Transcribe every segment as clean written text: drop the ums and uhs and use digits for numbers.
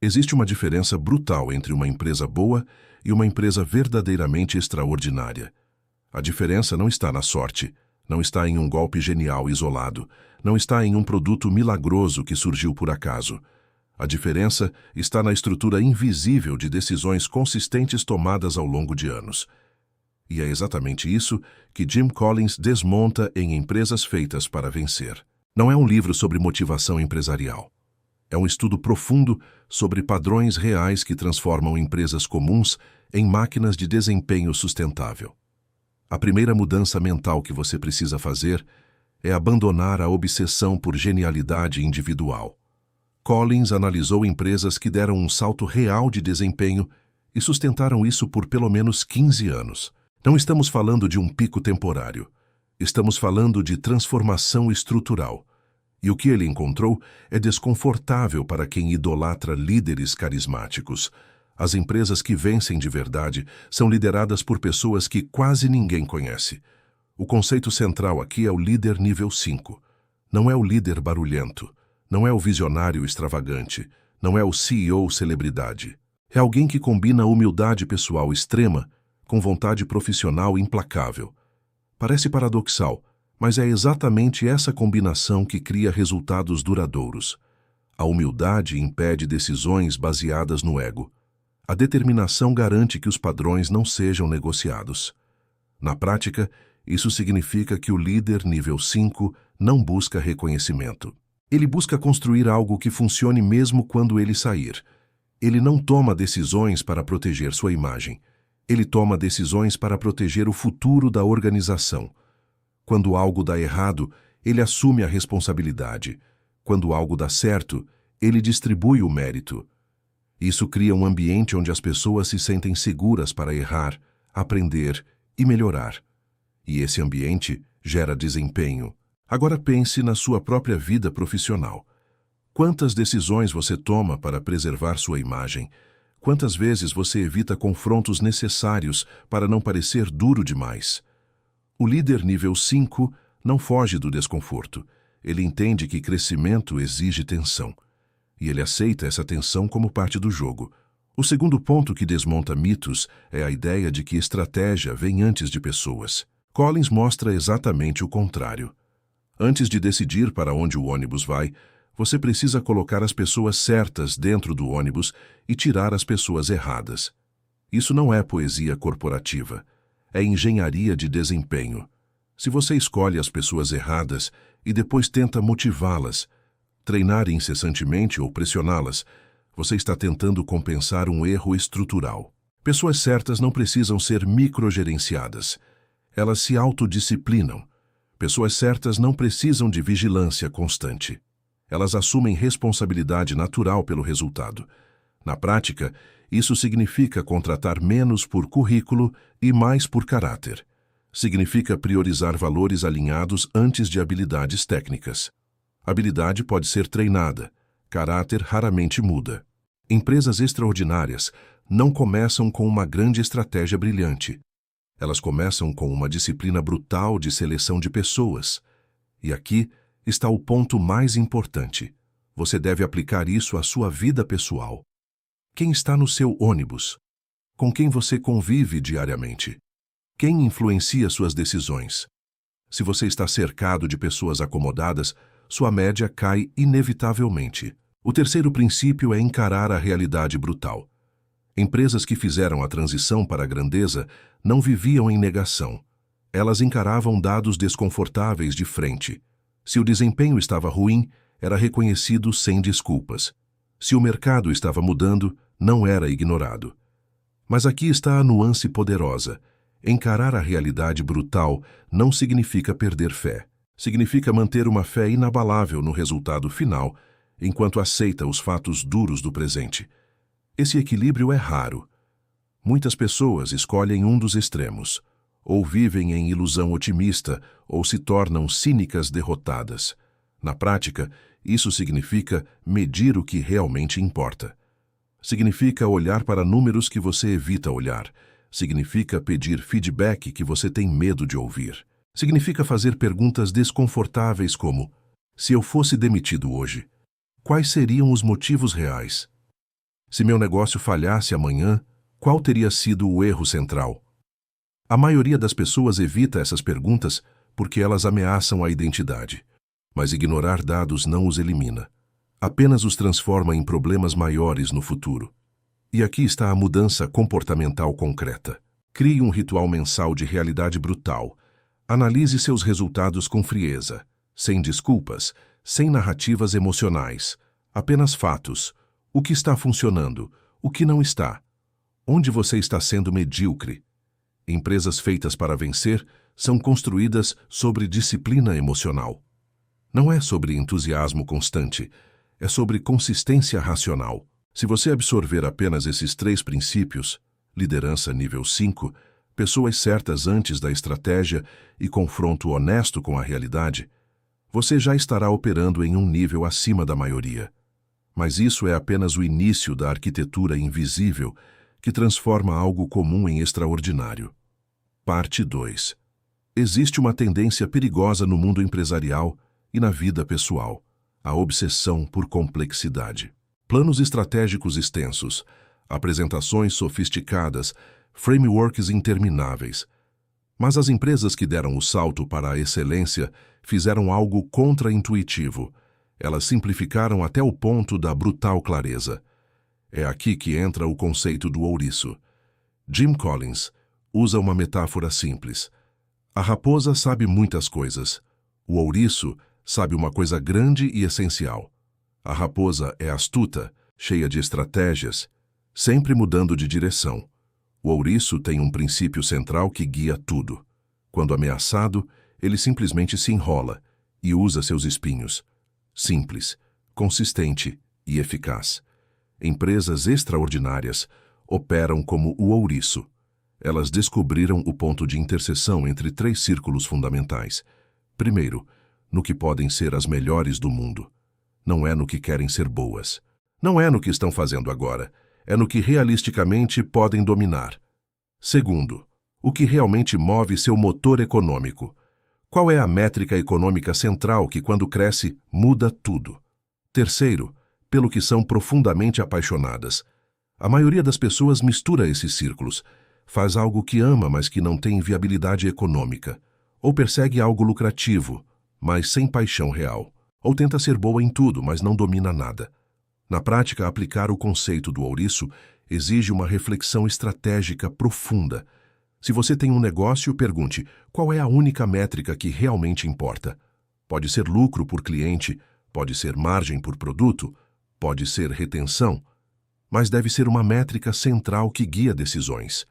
Existe uma diferença brutal entre uma empresa boa e uma empresa verdadeiramente extraordinária. A diferença não está na sorte, não está em um golpe genial isolado, não está em um produto milagroso que surgiu por acaso. A diferença está na estrutura invisível de decisões consistentes tomadas ao longo de anos. E é exatamente isso que Jim Collins desmonta em Empresas Feitas para Vencer. Não é um livro sobre motivação empresarial. É um estudo profundo sobre padrões reais que transformam empresas comuns em máquinas de desempenho sustentável. A primeira mudança mental que você precisa fazer é abandonar a obsessão por genialidade individual. Collins analisou empresas que deram um salto real de desempenho e sustentaram isso por pelo menos 15 anos. Não estamos falando de um pico temporário. Estamos falando de transformação estrutural. E o que ele encontrou é desconfortável para quem idolatra líderes carismáticos. As empresas que vencem de verdade são lideradas por pessoas que quase ninguém conhece. O conceito central aqui é o líder nível 5. Não é o líder barulhento, não é o visionário extravagante, não é o CEO celebridade. É alguém que combina humildade pessoal extrema com vontade profissional implacável. Parece paradoxal, mas é exatamente essa combinação que cria resultados duradouros. A humildade impede decisões baseadas no ego. A determinação garante que os padrões não sejam negociados. Na prática, isso significa que o líder nível 5 não busca reconhecimento. Ele busca construir algo que funcione mesmo quando ele sair. Ele não toma decisões para proteger sua imagem. Ele toma decisões para proteger o futuro da organização. Quando algo dá errado, ele assume a responsabilidade. Quando algo dá certo, ele distribui o mérito. Isso cria um ambiente onde as pessoas se sentem seguras para errar, aprender e melhorar. E esse ambiente gera desempenho. Agora pense na sua própria vida profissional. Quantas decisões você toma para preservar sua imagem? Quantas vezes você evita confrontos necessários para não parecer duro demais? O líder nível 5 não foge do desconforto. Ele entende que crescimento exige tensão. E ele aceita essa tensão como parte do jogo. O segundo ponto que desmonta mitos é a ideia de que estratégia vem antes de pessoas. Collins mostra exatamente o contrário. Antes de decidir para onde o ônibus vai, você precisa colocar as pessoas certas dentro do ônibus e tirar as pessoas erradas. Isso não é poesia corporativa. É engenharia de desempenho. Se você escolhe as pessoas erradas e depois tenta motivá-las, treinar incessantemente ou pressioná-las, você está tentando compensar um erro estrutural. Pessoas certas não precisam ser microgerenciadas. Elas se autodisciplinam. Pessoas certas não precisam de vigilância constante. Elas assumem responsabilidade natural pelo resultado. Na prática, isso significa contratar menos por currículo e mais por caráter. Significa priorizar valores alinhados antes de habilidades técnicas. Habilidade pode ser treinada, caráter raramente muda. Empresas extraordinárias não começam com uma grande estratégia brilhante. Elas começam com uma disciplina brutal de seleção de pessoas. E aqui está o ponto mais importante. Você deve aplicar isso à sua vida pessoal. Quem está no seu ônibus? Com quem você convive diariamente? Quem influencia suas decisões? Se você está cercado de pessoas acomodadas, sua média cai inevitavelmente. O terceiro princípio é encarar a realidade brutal. Empresas que fizeram a transição para a grandeza não viviam em negação. Elas encaravam dados desconfortáveis de frente. Se o desempenho estava ruim, era reconhecido sem desculpas. Se o mercado estava mudando, não era ignorado. Mas aqui está a nuance poderosa. Encarar a realidade brutal não significa perder fé. Significa manter uma fé inabalável no resultado final, enquanto aceita os fatos duros do presente. Esse equilíbrio é raro. Muitas pessoas escolhem um dos extremos. Ou vivem em ilusão otimista, ou se tornam cínicas derrotadas. Na prática, isso significa medir o que realmente importa. Significa olhar para números que você evita olhar. Significa pedir feedback que você tem medo de ouvir. Significa fazer perguntas desconfortáveis como: se eu fosse demitido hoje, quais seriam os motivos reais? Se meu negócio falhasse amanhã, qual teria sido o erro central? A maioria das pessoas evita essas perguntas porque elas ameaçam a identidade. Mas ignorar dados não os elimina. Apenas os transforma em problemas maiores no futuro. E aqui está a mudança comportamental concreta. Crie um ritual mensal de realidade brutal. Analise seus resultados com frieza, sem desculpas, sem narrativas emocionais. Apenas fatos. O que está funcionando? O que não está? Onde você está sendo medíocre? Empresas feitas para vencer são construídas sobre disciplina emocional. Não é sobre entusiasmo constante, é sobre consistência racional. Se você absorver apenas esses 3 princípios, liderança nível 5, pessoas certas antes da estratégia e confronto honesto com a realidade, você já estará operando em um nível acima da maioria. Mas isso é apenas o início da arquitetura invisível que transforma algo comum em extraordinário. Parte 2. Existe uma tendência perigosa no mundo empresarial e na vida pessoal: a obsessão por complexidade. Planos estratégicos extensos, apresentações sofisticadas, frameworks intermináveis. Mas as empresas que deram o salto para a excelência fizeram algo contra-intuitivo. Elas simplificaram até o ponto da brutal clareza. É aqui que entra o conceito do ouriço. Jim Collins usa uma metáfora simples. A raposa sabe muitas coisas. O ouriço sabe uma coisa grande e essencial. A raposa é astuta, cheia de estratégias, sempre mudando de direção. O ouriço tem um princípio central que guia tudo. Quando ameaçado, ele simplesmente se enrola e usa seus espinhos. Simples, consistente e eficaz. Empresas extraordinárias operam como o ouriço. Elas descobriram o ponto de interseção entre 3 círculos fundamentais. Primeiro, no que podem ser as melhores do mundo. Não é no que querem ser boas. Não é no que estão fazendo agora. É no que realisticamente podem dominar. Segundo, o que realmente move seu motor econômico. Qual é a métrica econômica central que, quando cresce, muda tudo? Terceiro, pelo que são profundamente apaixonadas. A maioria das pessoas mistura esses círculos. Faz algo que ama, mas que não tem viabilidade econômica. Ou persegue algo lucrativo, mas sem paixão real. Ou tenta ser boa em tudo, mas não domina nada. Na prática, aplicar o conceito do ouriço exige uma reflexão estratégica profunda. Se você tem um negócio, pergunte: qual é a única métrica que realmente importa? Pode ser lucro por cliente, pode ser margem por produto, pode ser retenção, mas deve ser uma métrica central que guia decisões.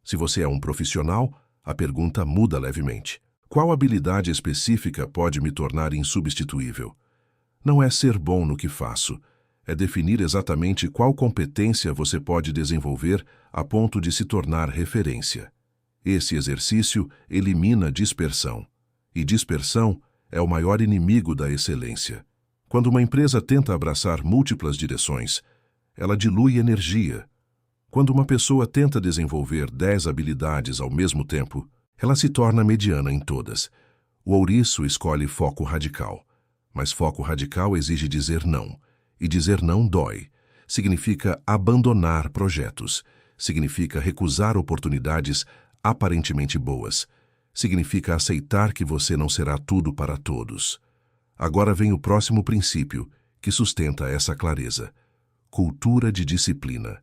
Se você é um profissional, a pergunta muda levemente. Qual habilidade específica pode me tornar insubstituível? Não é ser bom no que faço, é definir exatamente qual competência você pode desenvolver a ponto de se tornar referência. Esse exercício elimina dispersão. E dispersão é o maior inimigo da excelência. Quando uma empresa tenta abraçar múltiplas direções, ela dilui energia. Quando uma pessoa tenta desenvolver 10 habilidades ao mesmo tempo, ela se torna mediana em todas. O ouriço escolhe foco radical. Mas foco radical exige dizer não. E dizer não dói. Significa abandonar projetos. Significa recusar oportunidades aparentemente boas. Significa aceitar que você não será tudo para todos. Agora vem o próximo princípio, que sustenta essa clareza. Cultura de disciplina.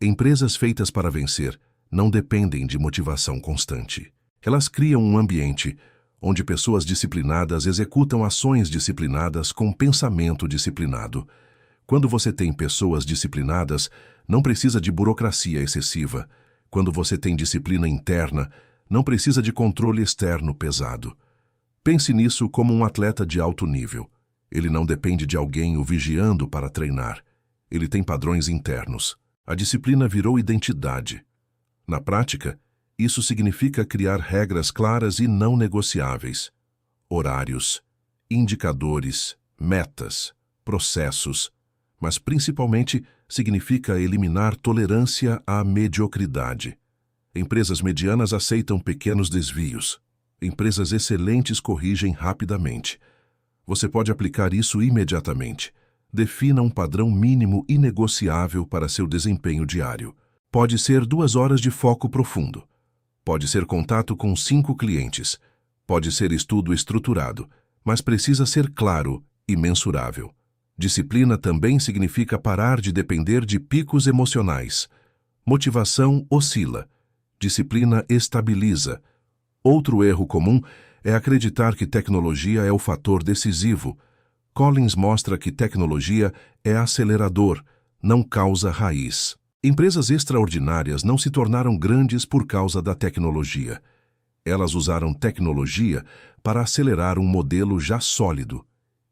Empresas feitas para vencer não dependem de motivação constante. Elas criam um ambiente onde pessoas disciplinadas executam ações disciplinadas com pensamento disciplinado. Quando você tem pessoas disciplinadas, não precisa de burocracia excessiva. Quando você tem disciplina interna, não precisa de controle externo pesado. Pense nisso como um atleta de alto nível. Ele não depende de alguém o vigiando para treinar. Ele tem padrões internos. A disciplina virou identidade. Na prática, isso significa criar regras claras e não negociáveis. Horários, indicadores, metas, processos, mas principalmente significa eliminar tolerância à mediocridade. Empresas medianas aceitam pequenos desvios. Empresas excelentes corrigem rapidamente. Você pode aplicar isso imediatamente. Defina um padrão mínimo inegociável para seu desempenho diário. Pode ser 2 horas de foco profundo. Pode ser contato com 5 clientes. Pode ser estudo estruturado, mas precisa ser claro e mensurável. Disciplina também significa parar de depender de picos emocionais. Motivação oscila. Disciplina estabiliza. Outro erro comum é acreditar que tecnologia é o fator decisivo. Collins mostra que tecnologia é acelerador, não causa raiz. Empresas extraordinárias não se tornaram grandes por causa da tecnologia. Elas usaram tecnologia para acelerar um modelo já sólido.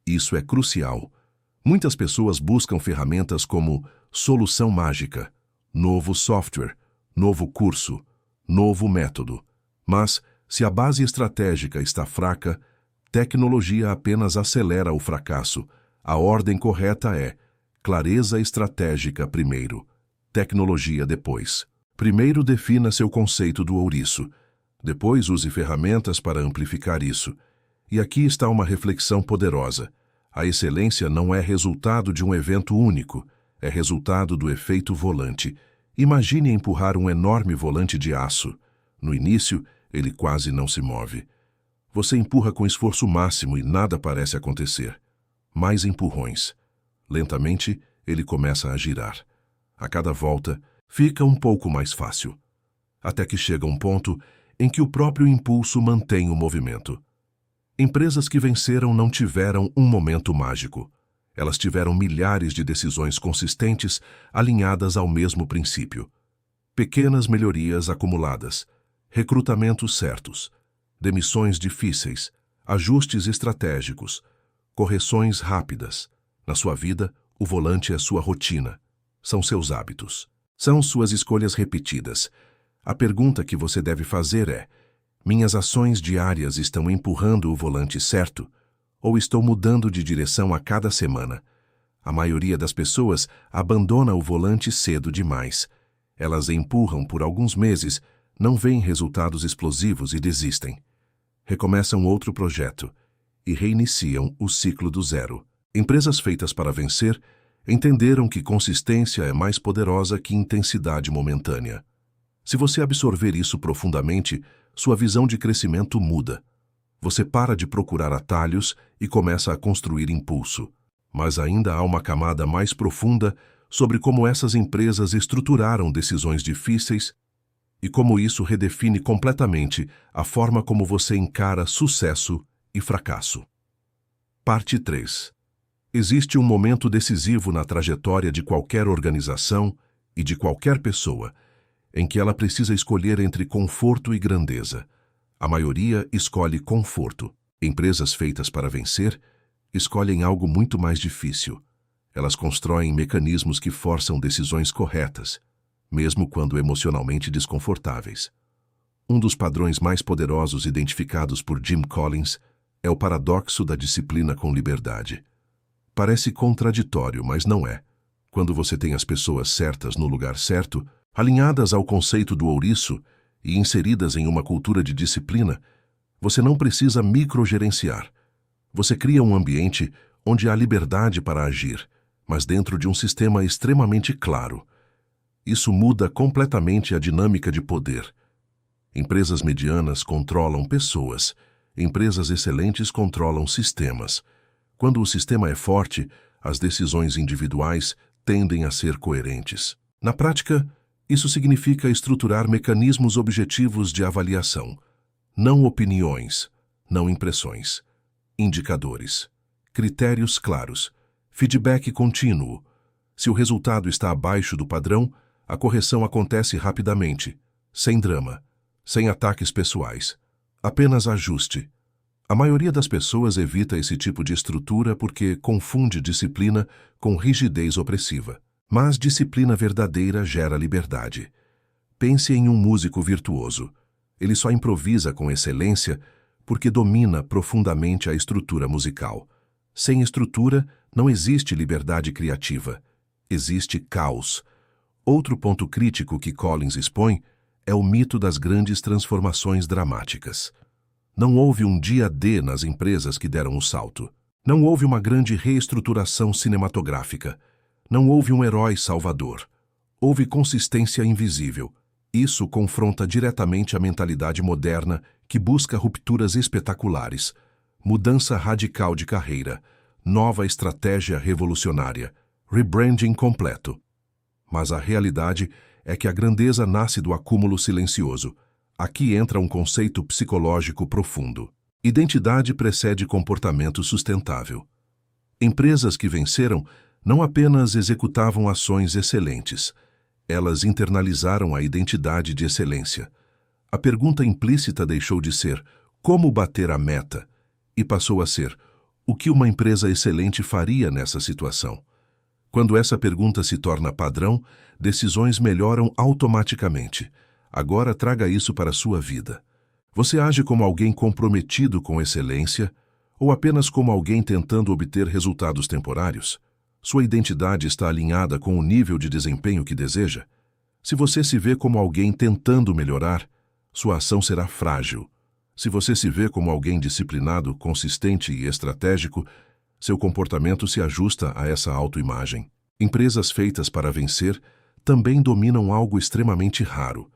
Isso é crucial. Muitas pessoas buscam ferramentas como solução mágica, novo software, novo curso, novo método. Mas, se a base estratégica está fraca, tecnologia apenas acelera o fracasso. A ordem correta é clareza estratégica primeiro, tecnologia depois. Primeiro defina seu conceito do ouriço. Depois use ferramentas para amplificar isso. E aqui está uma reflexão poderosa. A excelência não é resultado de um evento único, é resultado do efeito volante. Imagine empurrar um enorme volante de aço. No início, ele quase não se move. Você empurra com esforço máximo e nada parece acontecer. Mais empurrões. Lentamente, ele começa a girar. A cada volta, fica um pouco mais fácil. Até que chega um ponto em que o próprio impulso mantém o movimento. Empresas que venceram não tiveram um momento mágico. Elas tiveram milhares de decisões consistentes alinhadas ao mesmo princípio. Pequenas melhorias acumuladas, recrutamentos certos, demissões difíceis, ajustes estratégicos, correções rápidas. Na sua vida, o volante é sua rotina. São seus hábitos. São suas escolhas repetidas. A pergunta que você deve fazer é: minhas ações diárias estão empurrando o volante certo? Ou estou mudando de direção a cada semana? A maioria das pessoas abandona o volante cedo demais. Elas empurram por alguns meses, não veem resultados explosivos e desistem. Recomeçam outro projeto e reiniciam o ciclo do zero. Empresas feitas para vencer entenderam que consistência é mais poderosa que intensidade momentânea. Se você absorver isso profundamente, sua visão de crescimento muda. Você para de procurar atalhos e começa a construir impulso. Mas ainda há uma camada mais profunda sobre como essas empresas estruturaram decisões difíceis e como isso redefine completamente a forma como você encara sucesso e fracasso. Parte 3. Existe um momento decisivo na trajetória de qualquer organização e de qualquer pessoa, em que ela precisa escolher entre conforto e grandeza. A maioria escolhe conforto. Empresas feitas para vencer escolhem algo muito mais difícil. Elas constroem mecanismos que forçam decisões corretas, mesmo quando emocionalmente desconfortáveis. Um dos padrões mais poderosos identificados por Jim Collins é o paradoxo da disciplina com liberdade. Parece contraditório, mas não é. Quando você tem as pessoas certas no lugar certo, alinhadas ao conceito do ouriço e inseridas em uma cultura de disciplina, você não precisa microgerenciar. Você cria um ambiente onde há liberdade para agir, mas dentro de um sistema extremamente claro. Isso muda completamente a dinâmica de poder. Empresas medianas controlam pessoas, empresas excelentes controlam sistemas. Quando o sistema é forte, as decisões individuais tendem a ser coerentes. Na prática, isso significa estruturar mecanismos objetivos de avaliação, não opiniões, não impressões, indicadores, critérios claros, feedback contínuo. Se o resultado está abaixo do padrão, a correção acontece rapidamente, sem drama, sem ataques pessoais, apenas ajuste. A maioria das pessoas evita esse tipo de estrutura porque confunde disciplina com rigidez opressiva. Mas disciplina verdadeira gera liberdade. Pense em um músico virtuoso. Ele só improvisa com excelência porque domina profundamente a estrutura musical. Sem estrutura, não existe liberdade criativa. Existe caos. Outro ponto crítico que Collins expõe é o mito das grandes transformações dramáticas. Não houve um dia D nas empresas que deram o salto. Não houve uma grande reestruturação cinematográfica. Não houve um herói salvador. Houve consistência invisível. Isso confronta diretamente a mentalidade moderna que busca rupturas espetaculares, mudança radical de carreira, nova estratégia revolucionária, rebranding completo. Mas a realidade é que a grandeza nasce do acúmulo silencioso. Aqui entra um conceito psicológico profundo. Identidade precede comportamento sustentável. Empresas que venceram não apenas executavam ações excelentes, elas internalizaram a identidade de excelência. A pergunta implícita deixou de ser como bater a meta e passou a ser o que uma empresa excelente faria nessa situação. Quando essa pergunta se torna padrão, decisões melhoram automaticamente. Agora traga isso para a sua vida. Você age como alguém comprometido com excelência ou apenas como alguém tentando obter resultados temporários? Sua identidade está alinhada com o nível de desempenho que deseja? Se você se vê como alguém tentando melhorar, sua ação será frágil. Se você se vê como alguém disciplinado, consistente e estratégico, seu comportamento se ajusta a essa autoimagem. Empresas feitas para vencer também dominam algo extremamente raro: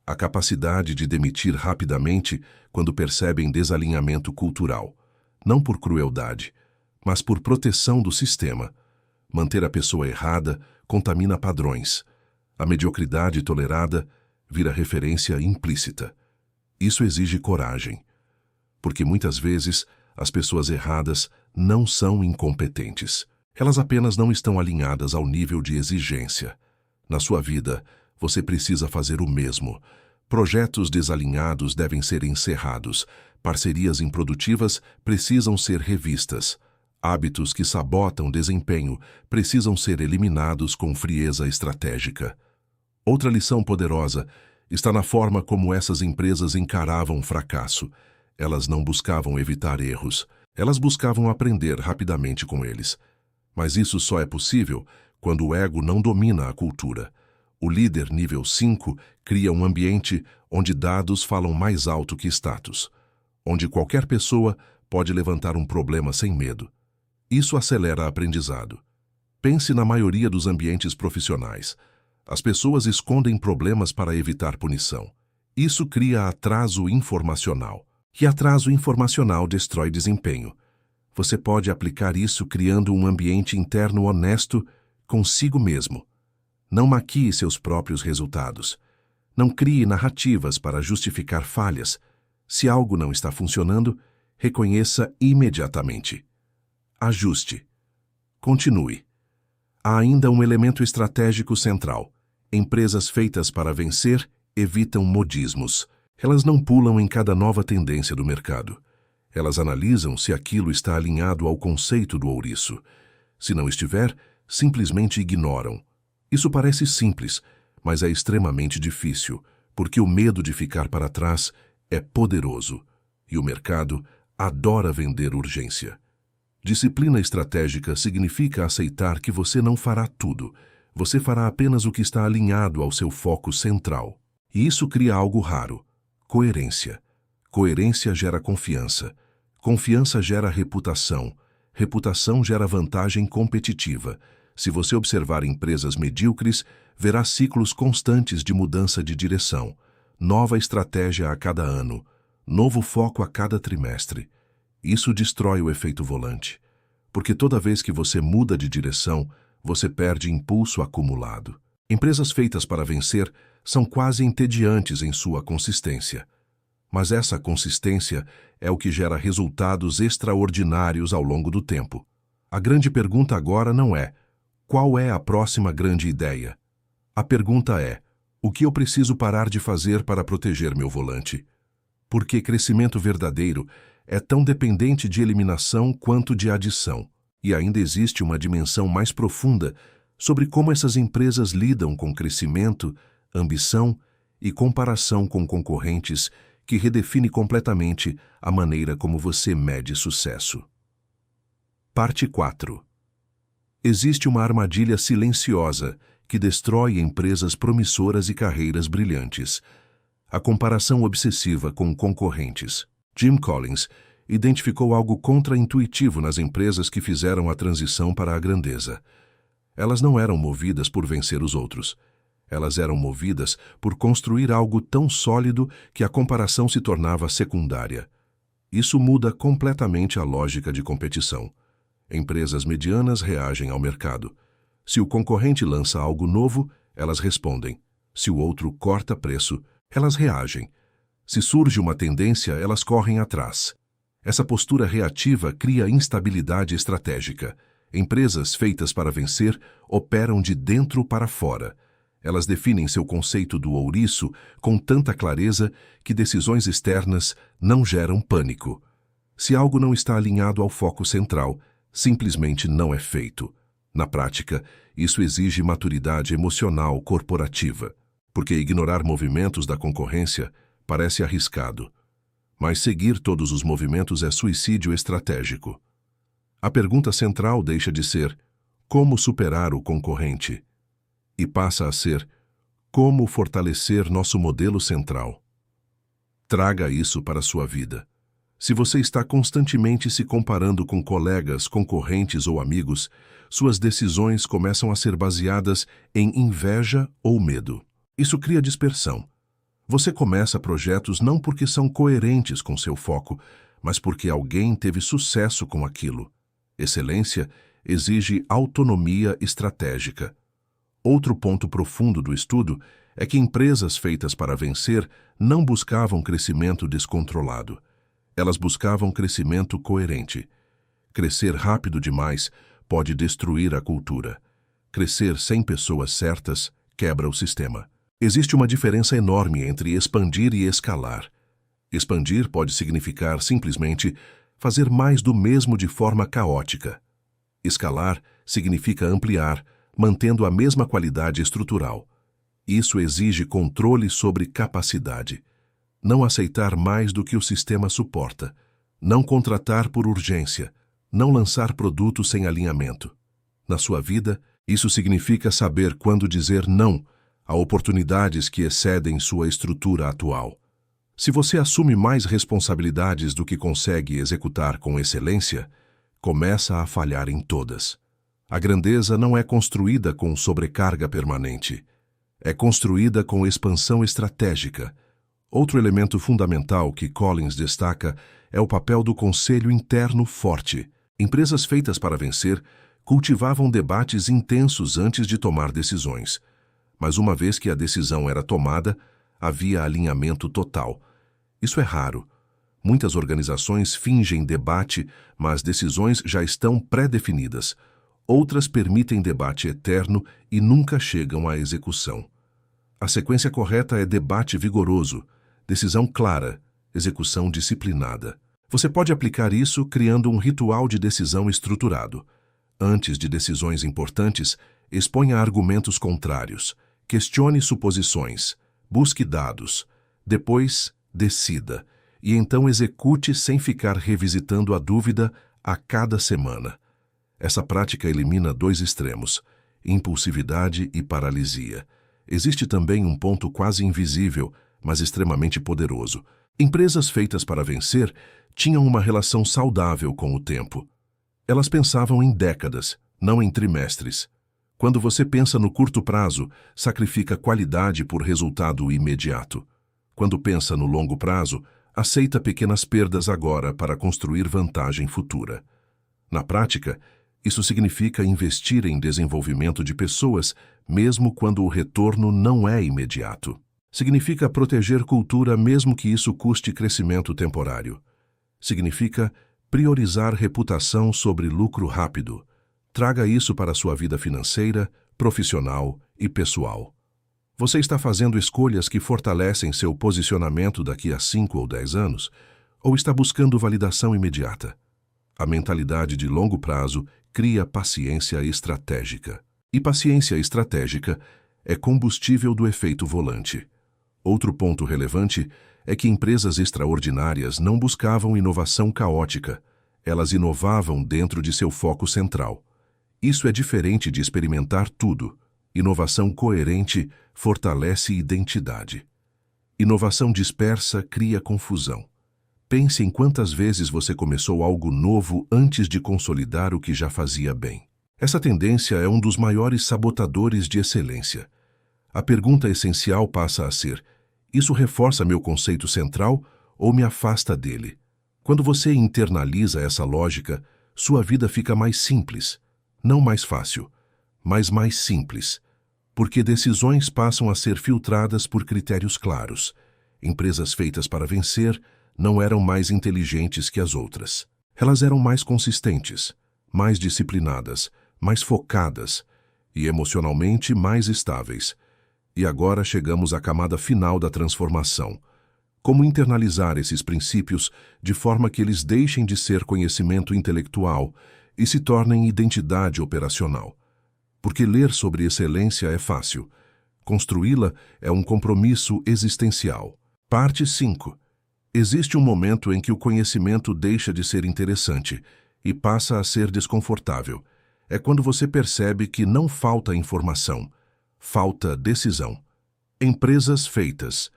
a capacidade de demitir rapidamente quando percebem desalinhamento cultural, não por crueldade, mas por proteção do sistema. Manter a pessoa errada contamina padrões. A mediocridade tolerada vira referência implícita. Isso exige coragem, porque muitas vezes as pessoas erradas não são incompetentes. Elas apenas não estão alinhadas ao nível de exigência. Na sua vida, você precisa fazer o mesmo. Projetos desalinhados devem ser encerrados. Parcerias improdutivas precisam ser revistas. Hábitos que sabotam desempenho precisam ser eliminados com frieza estratégica. Outra lição poderosa está na forma como essas empresas encaravam o fracasso. Elas não buscavam evitar erros. Elas buscavam aprender rapidamente com eles. Mas isso só é possível quando o ego não domina a cultura. O líder nível 5 cria um ambiente onde dados falam mais alto que status, onde qualquer pessoa pode levantar um problema sem medo. Isso acelera o aprendizado. Pense na maioria dos ambientes profissionais. As pessoas escondem problemas para evitar punição. Isso cria atraso informacional. E atraso informacional destrói desempenho. Você pode aplicar isso criando um ambiente interno honesto consigo mesmo. Não maquie seus próprios resultados. Não crie narrativas para justificar falhas. Se algo não está funcionando, reconheça imediatamente. Ajuste. Continue. Há ainda um elemento estratégico central. Empresas feitas para vencer evitam modismos. Elas não pulam em cada nova tendência do mercado. Elas analisam se aquilo está alinhado ao conceito do ouriço. Se não estiver, simplesmente ignoram. Isso parece simples, mas é extremamente difícil, porque o medo de ficar para trás é poderoso e o mercado adora vender urgência. Disciplina estratégica significa aceitar que você não fará tudo. Você fará apenas o que está alinhado ao seu foco central. E isso cria algo raro: coerência. Coerência gera confiança. Confiança gera reputação. Reputação gera vantagem competitiva. Se você observar empresas medíocres, verá ciclos constantes de mudança de direção. Nova estratégia a cada ano. Novo foco a cada trimestre. Isso destrói o efeito volante, porque toda vez que você muda de direção, você perde impulso acumulado. Empresas feitas para vencer são quase entediantes em sua consistência. Mas essa consistência é o que gera resultados extraordinários ao longo do tempo. A grande pergunta agora não é: qual é a próxima grande ideia? A pergunta é: o que eu preciso parar de fazer para proteger meu volante? Porque crescimento verdadeiro é tão dependente de eliminação quanto de adição. E ainda existe uma dimensão mais profunda sobre como essas empresas lidam com crescimento, ambição e comparação com concorrentes, que redefine completamente a maneira como você mede sucesso. Parte 4. Existe uma armadilha silenciosa que destrói empresas promissoras e carreiras brilhantes: a comparação obsessiva com concorrentes. Jim Collins, identificou algo contraintuitivo nas empresas que fizeram a transição para a grandeza. Elas não eram movidas por vencer os outros. Elas eram movidas por construir algo tão sólido que a comparação se tornava secundária. Isso muda completamente a lógica de competição. Empresas medianas reagem ao mercado. Se o concorrente lança algo novo, elas respondem. Se o outro corta preço, elas reagem. Se surge uma tendência, elas correm atrás. Essa postura reativa cria instabilidade estratégica. Empresas feitas para vencer operam de dentro para fora. Elas definem seu conceito do ouriço com tanta clareza que decisões externas não geram pânico. Se algo não está alinhado ao foco central, simplesmente não é feito. Na prática, isso exige maturidade emocional corporativa, porque ignorar movimentos da concorrência parece arriscado. Mas seguir todos os movimentos é suicídio estratégico. A pergunta central deixa de ser como superar o concorrente e passa a ser como fortalecer nosso modelo central. Traga isso para a sua vida. Se você está constantemente se comparando com colegas, concorrentes ou amigos, suas decisões começam a ser baseadas em inveja ou medo. Isso cria dispersão. Você começa projetos não porque são coerentes com seu foco, mas porque alguém teve sucesso com aquilo. Excelência exige autonomia estratégica. Outro ponto profundo do estudo é que empresas feitas para vencer não buscavam crescimento descontrolado. Elas buscavam crescimento coerente. Crescer rápido demais pode destruir a cultura. Crescer sem pessoas certas quebra o sistema. Existe uma diferença enorme entre expandir e escalar. Expandir pode significar simplesmente fazer mais do mesmo de forma caótica. Escalar significa ampliar, mantendo a mesma qualidade estrutural. Isso exige controle sobre capacidade. Não aceitar mais do que o sistema suporta. Não contratar por urgência. Não lançar produtos sem alinhamento. Na sua vida, isso significa saber quando dizer não a oportunidades que excedem sua estrutura atual. Se você assume mais responsabilidades do que consegue executar com excelência, começa a falhar em todas. A grandeza não é construída com sobrecarga permanente. É construída com expansão estratégica. Outro elemento fundamental que Collins destaca é o papel do conselho interno forte. Empresas feitas para vencer cultivavam debates intensos antes de tomar decisões. Mas uma vez que a decisão era tomada, havia alinhamento total. Isso é raro. Muitas organizações fingem debate, mas decisões já estão pré-definidas. Outras permitem debate eterno e nunca chegam à execução. A sequência correta é debate vigoroso, decisão clara, execução disciplinada. Você pode aplicar isso criando um ritual de decisão estruturado. Antes de decisões importantes, exponha argumentos contrários, questione suposições, busque dados, depois decida, e então execute sem ficar revisitando a dúvida a cada semana. Essa prática elimina dois extremos, impulsividade e paralisia. Existe também um ponto quase invisível, mas extremamente poderoso. Empresas feitas para vencer tinham uma relação saudável com o tempo. Elas pensavam em décadas, não em trimestres. Quando você pensa no curto prazo, sacrifica qualidade por resultado imediato. Quando pensa no longo prazo, aceita pequenas perdas agora para construir vantagem futura. Na prática, isso significa investir em desenvolvimento de pessoas, mesmo quando o retorno não é imediato. Significa proteger cultura mesmo que isso custe crescimento temporário. Significa priorizar reputação sobre lucro rápido. Traga isso para a sua vida financeira, profissional e pessoal. Você está fazendo escolhas que fortalecem seu posicionamento daqui a 5 ou 10 anos? Ou está buscando validação imediata? A mentalidade de longo prazo cria paciência estratégica. E paciência estratégica é combustível do efeito volante. Outro ponto relevante é que empresas extraordinárias não buscavam inovação caótica. Elas inovavam dentro de seu foco central. Isso é diferente de experimentar tudo. Inovação coerente fortalece identidade. Inovação dispersa cria confusão. Pense em quantas vezes você começou algo novo antes de consolidar o que já fazia bem. Essa tendência é um dos maiores sabotadores de excelência. A pergunta essencial passa a ser: isso reforça meu conceito central ou me afasta dele? Quando você internaliza essa lógica, sua vida fica mais simples. Não mais fácil, mas mais simples. Porque decisões passam a ser filtradas por critérios claros. Empresas feitas para vencer não eram mais inteligentes que as outras. Elas eram mais consistentes, mais disciplinadas, mais focadas e emocionalmente mais estáveis. E agora chegamos à camada final da transformação. Como internalizar esses princípios de forma que eles deixem de ser conhecimento intelectual e se tornem identidade operacional? Porque ler sobre excelência é fácil. Construí-la é um compromisso existencial. Parte 5. Existe um momento em que o conhecimento deixa de ser interessante e passa a ser desconfortável. É quando você percebe que não falta informação, falta decisão. Empresas feitas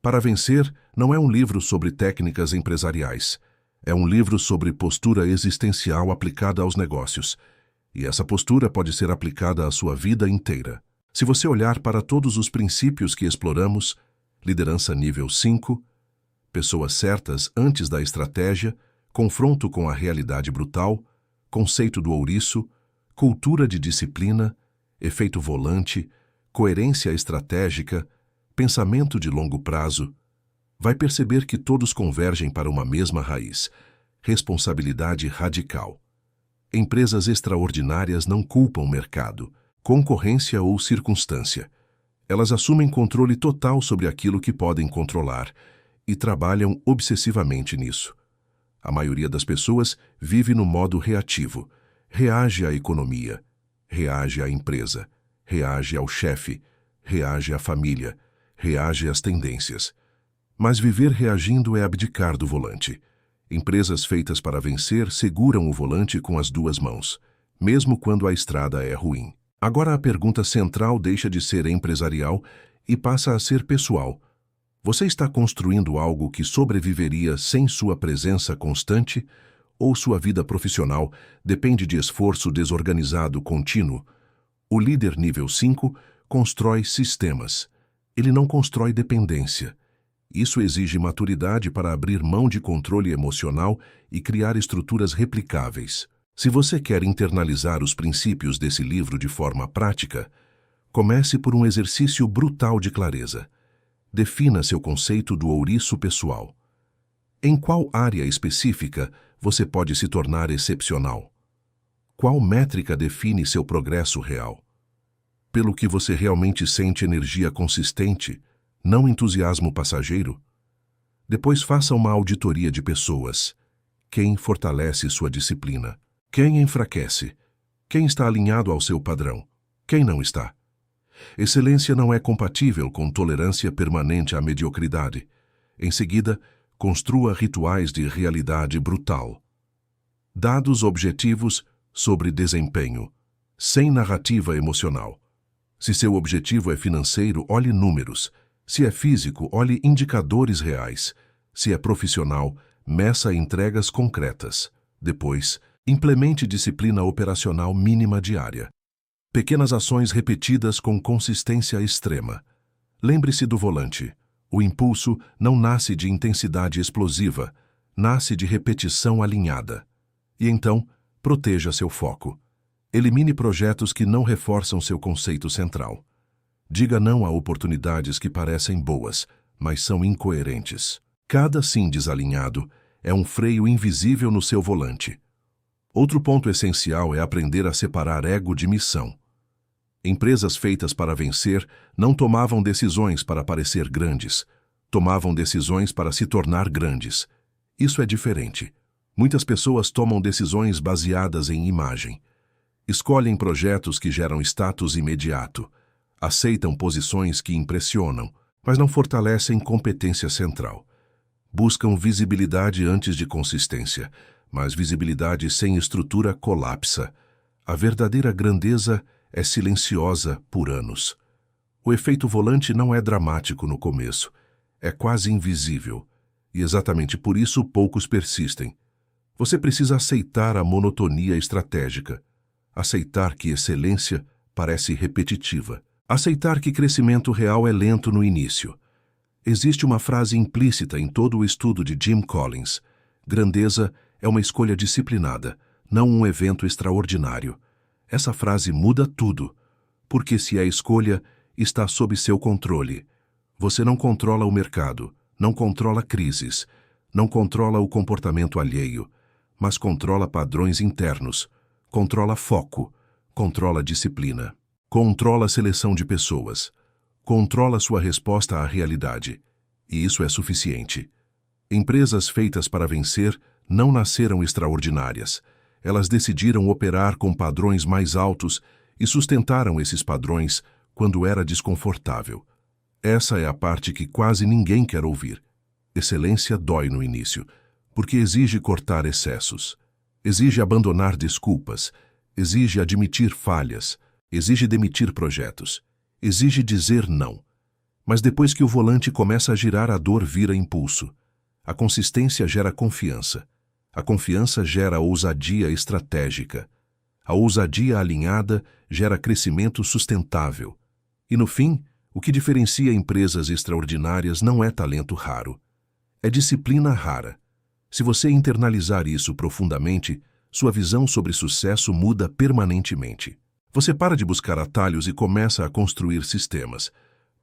para vencer não é um livro sobre técnicas empresariais. É um livro sobre postura existencial aplicada aos negócios. E essa postura pode ser aplicada à sua vida inteira. Se você olhar para todos os princípios que exploramos, liderança nível 5, pessoas certas antes da estratégia, confronto com a realidade brutal, conceito do ouriço, cultura de disciplina, efeito volante, coerência estratégica, pensamento de longo prazo, vai perceber que todos convergem para uma mesma raiz: responsabilidade radical. Empresas extraordinárias não culpam o mercado, concorrência ou circunstância. Elas assumem controle total sobre aquilo que podem controlar e trabalham obsessivamente nisso. A maioria das pessoas vive no modo reativo. Reage à economia, reage à empresa, reage ao chefe, reage à família, reage às tendências. Mas viver reagindo é abdicar do volante. Empresas feitas para vencer seguram o volante com as duas mãos, mesmo quando a estrada é ruim. Agora a pergunta central deixa de ser empresarial e passa a ser pessoal. Você está construindo algo que sobreviveria sem sua presença constante? Ou sua vida profissional depende de esforço desorganizado contínuo? O líder nível 5 constrói sistemas. Ele não constrói dependência. Isso exige maturidade para abrir mão de controle emocional e criar estruturas replicáveis. Se você quer internalizar os princípios desse livro de forma prática, comece por um exercício brutal de clareza. Defina seu conceito do ouriço pessoal. Em qual área específica você pode se tornar excepcional? Qual métrica define seu progresso real? Pelo que você realmente sente energia consistente, não entusiasmo passageiro? Depois faça uma auditoria de pessoas. Quem fortalece sua disciplina? Quem enfraquece? Quem está alinhado ao seu padrão? Quem não está? Excelência não é compatível com tolerância permanente à mediocridade. Em seguida, construa rituais de realidade brutal. Dados objetivos sobre desempenho, sem narrativa emocional. Se seu objetivo é financeiro, olhe números. Se é físico, olhe indicadores reais. Se é profissional, meça entregas concretas. Depois, implemente disciplina operacional mínima diária. Pequenas ações repetidas com consistência extrema. Lembre-se do volante. O impulso não nasce de intensidade explosiva, nasce de repetição alinhada. E então, proteja seu foco. Elimine projetos que não reforçam seu conceito central. Diga não a oportunidades que parecem boas, mas são incoerentes. Cada sim desalinhado é um freio invisível no seu volante. Outro ponto essencial é aprender a separar ego de missão. Empresas feitas para vencer não tomavam decisões para parecer grandes, tomavam decisões para se tornar grandes. Isso é diferente. Muitas pessoas tomam decisões baseadas em imagem. Escolhem projetos que geram status imediato. Aceitam posições que impressionam, mas não fortalecem competência central. Buscam visibilidade antes de consistência, mas visibilidade sem estrutura colapsa. A verdadeira grandeza é silenciosa por anos. O efeito volante não é dramático no começo, é quase invisível. E exatamente por isso poucos persistem. Você precisa aceitar a monotonia estratégica, aceitar que excelência parece repetitiva, aceitar que crescimento real é lento no início. Existe uma frase implícita em todo o estudo de Jim Collins: grandeza é uma escolha disciplinada, não um evento extraordinário. Essa frase muda tudo, porque se a escolha está sob seu controle, você não controla o mercado, não controla crises, não controla o comportamento alheio, mas controla padrões internos, controla foco, controla disciplina, controla a seleção de pessoas, controla sua resposta à realidade. E isso é suficiente. Empresas feitas para vencer não nasceram extraordinárias. Elas decidiram operar com padrões mais altos e sustentaram esses padrões quando era desconfortável. Essa é a parte que quase ninguém quer ouvir. Excelência dói no início, porque exige cortar excessos, exige abandonar desculpas, exige admitir falhas, exige demitir projetos, exige dizer não. Mas depois que o volante começa a girar, a dor vira impulso. A consistência gera confiança. A confiança gera ousadia estratégica. A ousadia alinhada gera crescimento sustentável. E no fim, o que diferencia empresas extraordinárias não é talento raro. É disciplina rara. Se você internalizar isso profundamente, sua visão sobre sucesso muda permanentemente. Você para de buscar atalhos e começa a construir sistemas.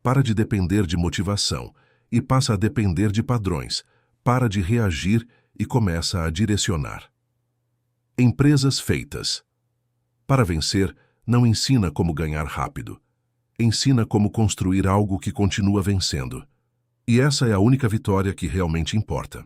Para de depender de motivação e passa a depender de padrões. Para de reagir e começa a direcionar. Empresas feitas. Para vencer, não ensina como ganhar rápido. Ensina como construir algo que continua vencendo. E essa é a única vitória que realmente importa.